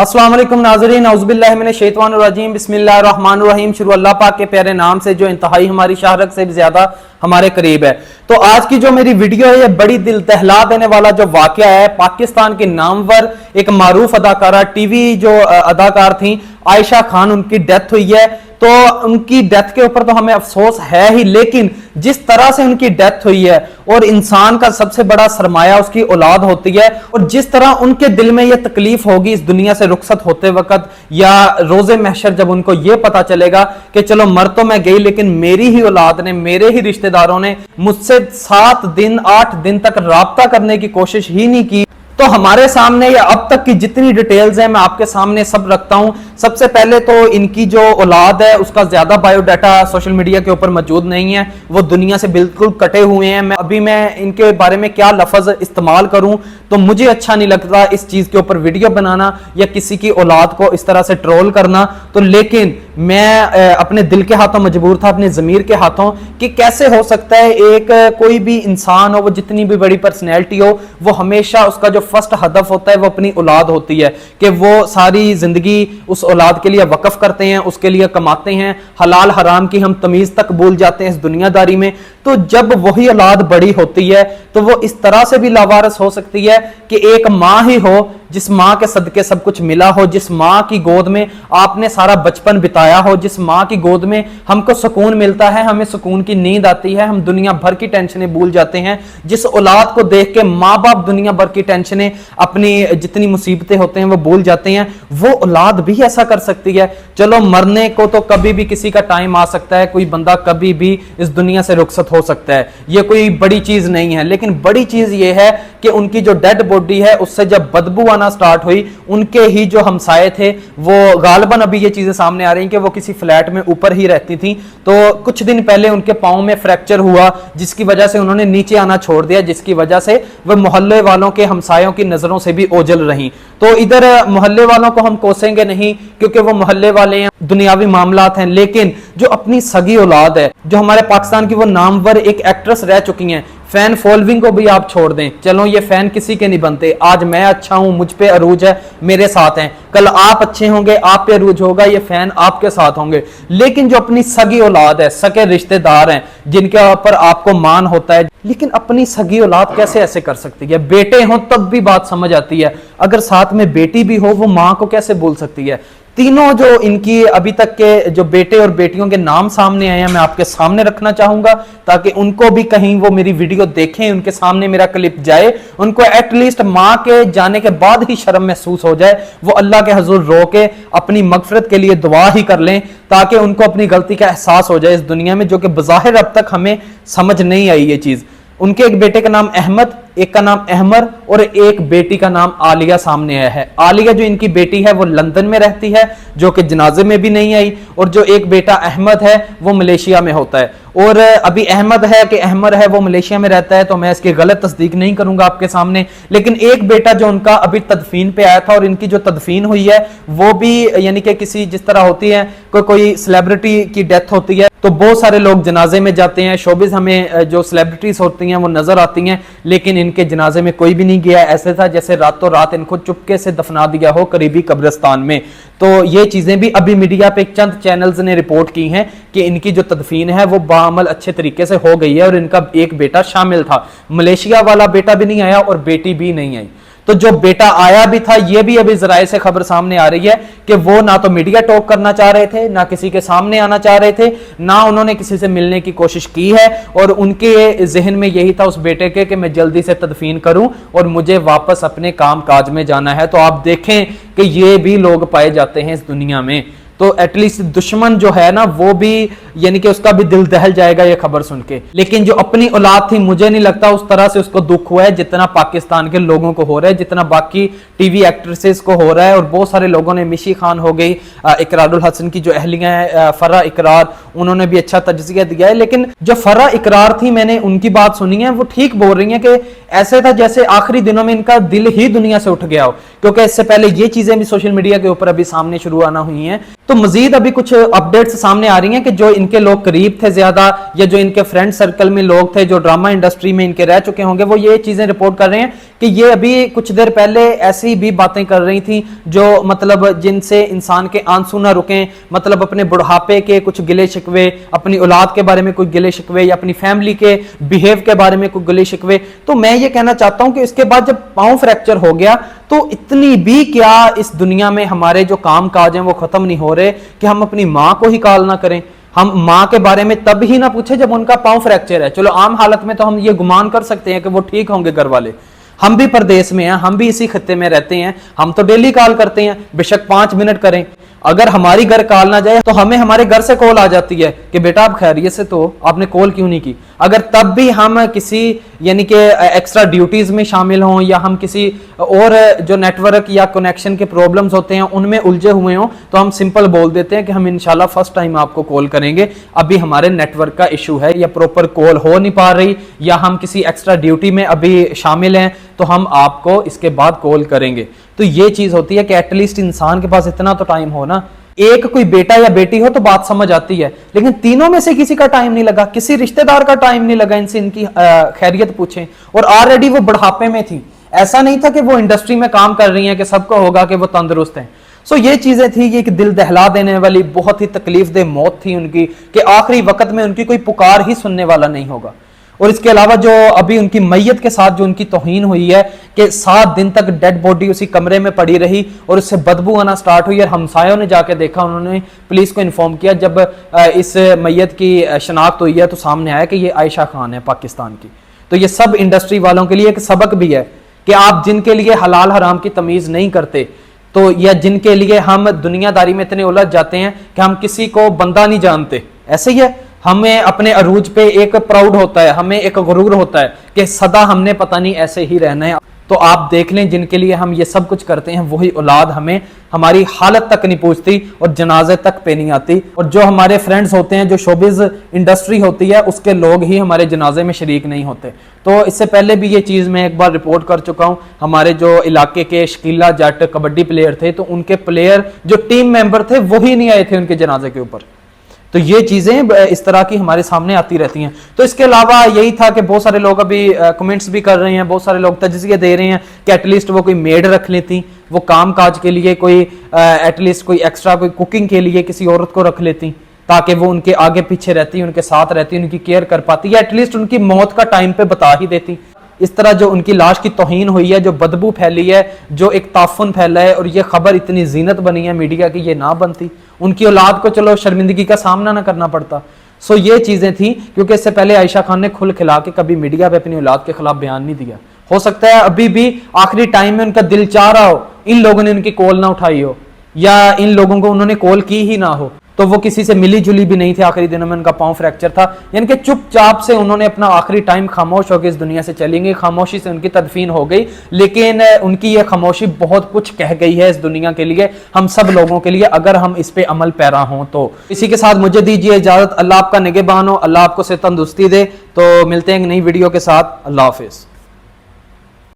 अस्सलाम वालेकुम नाज़रीन, औज़ुबिल्लाहि मिनश शैतानिर रजीम, बिस्मिल्लाहिर रहमानिर रहीम। शुरू अल्लाह पाक के प्यारे नाम से जो इंतहाई हमारी शाहरत से भी ज्यादा हमारे करीब है। तो आज की जो मेरी वीडियो है ये बड़ी दिल दहला देने वाला जो वाकया है। पाकिस्तान की नामवर एक मारूफ अदाकारा, टीवी जो अदाकार थी आयशा खान, उनकी डेथ हुई है। तो उनकी डेथ के ऊपर तो हमें अफसोस है ही, लेकिन जिस तरह से उनकी डेथ हुई है, और इंसान का सबसे बड़ा सरमाया उसकी औलाद होती है, और जिस तरह उनके दिल में यह तकलीफ होगी इस दुनिया से रुखसत होते वक्त या रोजे महशर जब उनको यह पता चलेगा कि चलो मर तो मैं गई लेकिन मेरी ही औलाद ने, मेरे ही रिश्तेदारों ने मुझसे 7 दिन 8 दिन तक राब्ता करने की कोशिश ही नहीं की। तो हमारे सामने या अब तक की जितनी डिटेल्स हैं मैं आपके सामने सब रखता हूं। सबसे पहले तो इनकी जो औलाद है उसका ज्यादा बायोडाटा सोशल मीडिया के ऊपर मौजूद नहीं है, वो दुनिया से बिल्कुल कटे हुए हैं। मैं इनके बारे में क्या लफ्ज इस्तेमाल करूं तो मुझे अच्छा नहीं लगता इस चीज के ऊपर वीडियो बनाना या किसी की औलाद को इस तरह से ट्रोल करना। तो लेकिन मैं अपने दिल के हाथों मजबूर था, अपने जमीर के हाथों, कि कैसे हो सकता है एक कोई भी इंसान हो, वो जितनी भी बड़ी पर्सनैलिटी हो, वो हमेशा उसका जो फर्स्ट हदफ होता है वो अपनी औलाद होती है, कि वो सारी जिंदगी उस औलाद के लिए वक्फ करते हैं, उसके लिए कमाते हैं। हलाल हराम की हम तमीज तक भूल जाते हैं इस दुनियादारी में। तो जब वही औलाद बड़ी होती है तो वो इस तरह से भी लावारिस हो सकती है कि एक मां ही हो जिस मां के सदके सब कुछ मिला हो, जिस मां की गोद में आपने सारा बचपन बिताया हो, जिस मां की गोद में हमको सुकून मिलता है, हमें सुकून की नींद आती है, हम दुनिया भर की टेंशनें भूल जाते हैं, जिस औलाद को देख के माँ बाप दुनिया भर की टेंशनें, अपनी जितनी मुसीबतें होते हैं वो भूल जाते हैं, वो औलाद भी ऐसा कर सकती है। चलो मरने को तो कभी भी किसी का टाइम आ सकता है, कोई बंदा कभी भी इस दुनिया से रुखसत हो सकता है, ये कोई बड़ी चीज नहीं है। लेकिन बड़ी चीज ये है कि उनकी जो डेड बॉडी है उससे जब बदबू आना स्टार्ट हुई, उनके ही जो हमसाए थे वो गालबन, अभी ये चीजें सामने आ रही हैं कि वो किसी फ्लैट में ऊपर ही रहती थी, तो कुछ दिन पहले उनके पांव में फ्रैक्चर हुआ जिसकी वजह से उन्होंने नीचे आना छोड़ दिया, जिसकी वजह से वह मोहल्ले वालों के हमसायों की नजरों से भी ओझल रही। तो इधर मोहल्ले वालों को हम कोसेंगे नहीं क्योंकि वो मोहल्ले वाले हैं, दुनियावी मामलात हैं, लेकिन जो अपनी सगी औलाद है, जो हमारे पाकिस्तान की वो नामवर एक एक्ट्रेस रह चुकी हैं, फैन फॉलोइंग को भी आप छोड़ दें, चलो ये फैन किसी के नहीं बनते, आज मैं अच्छा हूं, मुझ पे अरूज है, मेरे साथ हैं, कल आप अच्छे होंगे, आप पे अरूज होगा, ये फैन आपके साथ होंगे। लेकिन जो अपनी सगी औलाद है, सगे रिश्तेदार हैं, जिनके ऊपर आपको मान होता है, लेकिन अपनी सगी औलाद कैसे ऐसे कर सकती है? बेटे हों तब भी बात समझ आती है, अगर साथ में बेटी भी हो वो मां को कैसे बोल सकती है? तीनों जो इनकी अभी तक के जो बेटे और बेटियों के नाम सामने आए हैं मैं आपके सामने रखना चाहूंगा, ताकि उनको भी कहीं वो मेरी वीडियो देखें, उनके सामने मेरा क्लिप जाए, उनको एटलीस्ट मां के जाने के बाद ही शर्म महसूस हो जाए, वो अल्लाह के हुजूर रो के अपनी मगफरत के लिए दुआ ही कर लें, ताकि उनको अपनी गलती का एहसास हो जाए इस दुनिया में, जो कि बज़ाहिर अब तक हमें समझ नहीं आई ये चीज। उनके एक बेटे का नाम अहमद, एक का नाम अहमर और एक बेटी का नाम आलिया सामने आया है। आलिया जो इनकी बेटी है वो लंदन में रहती है, जो कि जनाजे में भी नहीं आई, और जो एक बेटा अहमद है वो मलेशिया में होता है। और अभी अहमद है कि अहमर है वो मलेशिया में रहता है, तो मैं इसकी गलत तस्दीक नहीं करूंगा आपके सामने। लेकिन एक बेटा जो उनका अभी तदफीन पे आया था, और इनकी जो तदफीन हुई है वो भी यानी कि किसी जिस तरह होती है कोई सेलिब्रिटी की डेथ होती है तो बहुत सारे लोग जनाजे में जाते हैं, शोबिस हमें जो सेलिब्रिटीज होती हैं वो नजर आती हैं, लेकिन इनके जनाजे में कोई भी नहीं गया। ऐसे था जैसे रातों रात इनको चुपके से दफना दिया हो करीबी कब्रिस्तान में। तो ये चीजें भी अभी मीडिया पे चंद चैनल्स ने रिपोर्ट की हैं कि इनकी जो तदफीन है वो बाअमल अच्छे तरीके से हो गई है, और इनका एक बेटा शामिल था। मलेशिया वाला बेटा भी नहीं आया और बेटी भी नहीं आई। तो जो बेटा आया भी था, ये भी अभी जराए से खबर सामने आ रही है कि वो ना तो मीडिया टॉक करना चाह रहे थे, ना किसी के सामने आना चाह रहे थे, ना उन्होंने किसी से मिलने की कोशिश की है, और उनके जहन में यही था उस बेटे के कि मैं जल्दी से तदफीन करूं और मुझे वापस अपने काम काज में जाना है। तो आप देखें कि ये भी लोग पाए जाते हैं इस दुनिया में। तो एटलीस्ट दुश्मन जो है ना वो भी यानी कि उसका भी दिल दहल जाएगा ये खबर सुन के। लेकिन जो अपनी औलाद थी, मुझे नहीं लगता उस तरह से उसको दुख हुआ है जितना पाकिस्तान के लोगों को हो रहा है, जितना बाकी टीवी एक्ट्रेसेस को हो रहा है। और बहुत सारे लोगों ने, मिशी खान हो गई, इकरारुल हसन की जो अहलियां है फरा इकरार, उन्होंने भी अच्छा तजज़िया दिया है। लेकिन जो फरा इकरार थी, मैंने उनकी बात सुनी है, वो ठीक बोल रही है कि ऐसे था जैसे आखिरी दिनों में इनका दिल ही दुनिया से उठ गया हो, क्योंकि इससे पहले ये चीजें भी सोशल मीडिया के ऊपर अभी सामने शुरू आना हुई हैं। तो मजीद अभी कुछ अपडेट्स सामने आ रही हैं कि जो इनके लोग करीब थे ज्यादा, या जो इनके फ्रेंड सर्कल में लोग थे जो ड्रामा इंडस्ट्री में इनके रह चुके होंगे, वो ये चीजें रिपोर्ट कर रहे हैं कि ये अभी कुछ देर पहले ऐसी भी बातें कर रही थी जो मतलब जिनसे इंसान के आंसू ना रुकें, मतलब अपने बुढ़ापे के कुछ गिले शिकवे, अपनी औलाद के बारे में कोई गिले शिकवे या अपनी फैमिली के बिहेव के बारे में कोई गिले शिकवे। तो मैं ये कहना चाहता हूं कि इसके बाद जब पांव फ्रैक्चर हो गया तो इतनी भी क्या इस दुनिया में हमारे जो काम काज हैं वो खत्म नहीं हो रहे कि हम अपनी मां को ही कॉल ना करें, हम मां के बारे में तब ही ना पूछे जब उनका पांव फ्रैक्चर है। चलो आम हालत में तो हम ये गुमान कर सकते हैं कि वो ठीक होंगे घर वाले, हम भी परदेश में हैं, हम भी इसी खत्ते में रहते हैं, हम तो डेली कॉल करते हैं, बेशक 5 मिनट करें। अगर हमारी घर कॉल ना जाए तो हमें हमारे घर से कॉल आ जाती है कि बेटा आप खैरियत से, तो आपने कॉल क्यों नहीं की। अगर तब भी हम किसी यानी कि एक्स्ट्रा ड्यूटीज में शामिल हों या हम किसी और जो नेटवर्क या कनेक्शन के प्रॉब्लम्स होते हैं उनमें उलझे हुए हों तो हम सिंपल बोल देते हैं कि हम इंशाल्लाह फर्स्ट टाइम आपको कॉल करेंगे, अभी हमारे नेटवर्क का इशू है या प्रॉपर कॉल हो नहीं पा रही या हम किसी एक्स्ट्रा ड्यूटी में अभी शामिल हैं तो हम आपको इसके बाद कॉल करेंगे। तो ये चीज होती है कि एटलीस्ट इंसान के पास इतना तो टाइम हो ना। एक कोई बेटा या बेटी हो तो बात समझ आती है, लेकिन तीनों में से किसी का टाइम नहीं लगा, किसी रिश्तेदार का टाइम नहीं लगा इनसे इनकी खैरियत पूछें। और ऑलरेडी वो बुढ़ापे में थी, ऐसा नहीं था कि वो इंडस्ट्री में काम कर रही हैं कि सबको होगा कि वो तंदुरुस्त हैं। सो ये चीजें थी, ये एक दिल दहला देने वाली बहुत ही तकलीफ दे मौत थी उनकी कि आखिरी वक्त में उनकी कोई पुकार ही सुनने वाला नहीं होगा। और इसके अलावा जो अभी उनकी मैयत के साथ जो उनकी तौहीन हुई है कि 7 दिन तक डेड बॉडी उसी कमरे में पड़ी रही और उससे बदबू आना स्टार्ट हुई और हमसायों ने जाके देखा, उन्होंने पुलिस को इन्फॉर्म किया। जब इस मैयत की शनाख्त हुई है तो सामने आया कि ये आयशा खान है पाकिस्तान की। तो ये सब इंडस्ट्री वालों के लिए एक सबक भी है कि आप जिनके लिए हलाल हराम की तमीज नहीं करते तो या जिनके लिए हम दुनियादारी में इतने उलझ जाते हैं कि हम किसी को बंदा नहीं जानते, ऐसे ही है। हमें अपने अरूज पे एक प्राउड होता है, हमें एक गुरूर होता है कि सदा हमने पता नहीं ऐसे ही रहना है। तो आप देख लें जिनके लिए हम ये सब कुछ करते हैं वही औलाद हमें हमारी हालत तक नहीं पूछती और जनाजे तक पे नहीं आती। और जो हमारे फ्रेंड्स होते हैं, जो शोबिज इंडस्ट्री होती है, उसके लोग ही हमारे जनाजे में शरीक नहीं होते। तो इससे पहले भी ये चीज़ मैं एक बार रिपोर्ट कर चुका हूँ। हमारे जो इलाके के शकीला जट कबड्डी प्लेयर थे तो उनके प्लेयर जो टीम मेंबर थे वही नहीं आए थे उनके जनाजे के ऊपर। तो ये चीजें इस तरह की हमारे सामने आती रहती हैं। तो इसके अलावा यही था कि बहुत सारे लोग अभी कमेंट्स भी कर रहे हैं, बहुत सारे लोग तजज़िये दे रहे हैं कि एटलीस्ट वो कोई मेड रख लेती, वो काम काज के लिए कोई एटलीस्ट कोई एक्स्ट्रा कोई कुकिंग के लिए किसी औरत को रख लेती ताकि वो उनके आगे पीछे रहती, उनके साथ रहती, उनकी केयर कर पाती या एटलीस्ट उनकी मौत का टाइम पे बता ही देती। इस तरह जो उनकी लाश की तौहीन हुई है, जो बदबू फैली है, जो एक ताफुन फैला है और ये खबर इतनी जीनत बनी है मीडिया की, ये ना बनती, उनकी औलाद को चलो शर्मिंदगी का सामना ना करना पड़ता। सो ये चीजें थी, क्योंकि इससे पहले आयशा खान ने खुल खिला के कभी मीडिया पे अपनी औलाद के खिलाफ बयान नहीं दिया। हो सकता है अभी भी आखिरी टाइम में उनका दिल चाह रहा हो इन लोगों ने उनकी कॉल ना उठाई हो या इन लोगों को उन्होंने कॉल की ही ना हो, तो वो किसी से मिली जुली भी नहीं थी। आखिरी दिनों में उनका पांव फ्रैक्चर था, यानी कि चुपचाप से उन्होंने अपना आखिरी टाइम खामोश होकर इस दुनिया से चली गई। खामोशी से उनकी तदफीन हो गई, लेकिन उनकी ये खामोशी बहुत कुछ कह गई है इस दुनिया के लिए, हम सब लोगों के लिए, अगर हम इस पे अमल पैरा हों तो। इसी के साथ मुझे दीजिए इजाजत। अल्लाह आपका निगहबान हो, अल्लाह आपको से तंदुरुस्ती दे। तो मिलते हैं एक नई वीडियो के साथ। अल्लाह हाफिज।